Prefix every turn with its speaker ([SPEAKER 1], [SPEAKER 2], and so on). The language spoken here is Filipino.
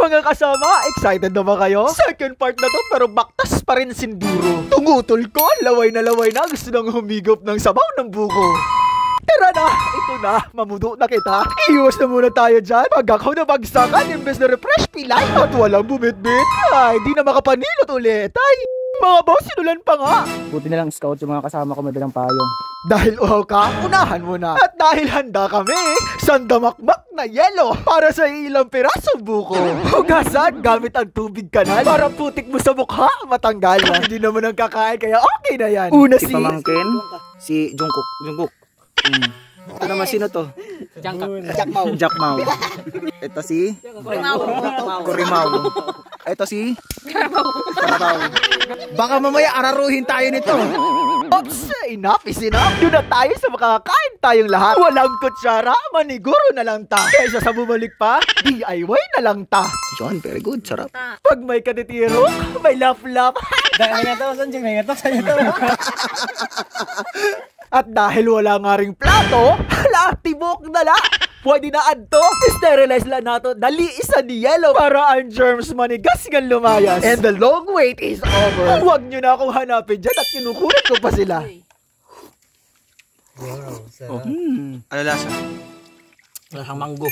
[SPEAKER 1] Mga kasama, excited na ba kayo? Second part na to pero baktas pa rin sinduro. Tungutol ko, laway na gusto nang humigop ng sabaw ng buko. Tara na, ito na, mamudo na kita. Iwas na muna tayo dyan. Pag ako nabagsakan, imbes na refresh pilay at walang bumit-bit. Ay, di na makapanilot ulit. Ay, mga boss, sinulan pa nga.
[SPEAKER 2] Buti na lang scout yung mga kasama ko madalang payong.
[SPEAKER 1] Dahil uhaw ka, unahan mo na. At dahil handa kami, sandamakmak na yelo para sa ilang pirasong buko. Hugasan gamit ang tubig kanal para putik mo sa mukha matanggal. Hindi naman ang kakain kaya okay na yan. Una
[SPEAKER 2] Si Pamangkin, si Jungkook. Ito naman sino to? Jack Mau. Ito si Kurimaw. Ito si Karabaw. Baka mamaya araruhin tayo nito.
[SPEAKER 1] Oops, enough is enough. Doon na tayo sa makakain tayong lahat. Walang kutsara, maniguro na lang ta. Kaysa sa bumalik pa, DIY na lang ta.
[SPEAKER 2] John, very good, sarap.
[SPEAKER 1] Pag may katitiro, may lap-lap. At dahil wala nga ring plato, hala, tibok na la. Pwede na adto. Sterilize lang nato. Dali isa ni yellow para ang germs manigas ng lumayas. And the long wait is over. Huwag nyo na akong hanapin dyan at kinukulit ko pa sila.
[SPEAKER 2] Wow, sarap. Ano lasa? Lasang manggo.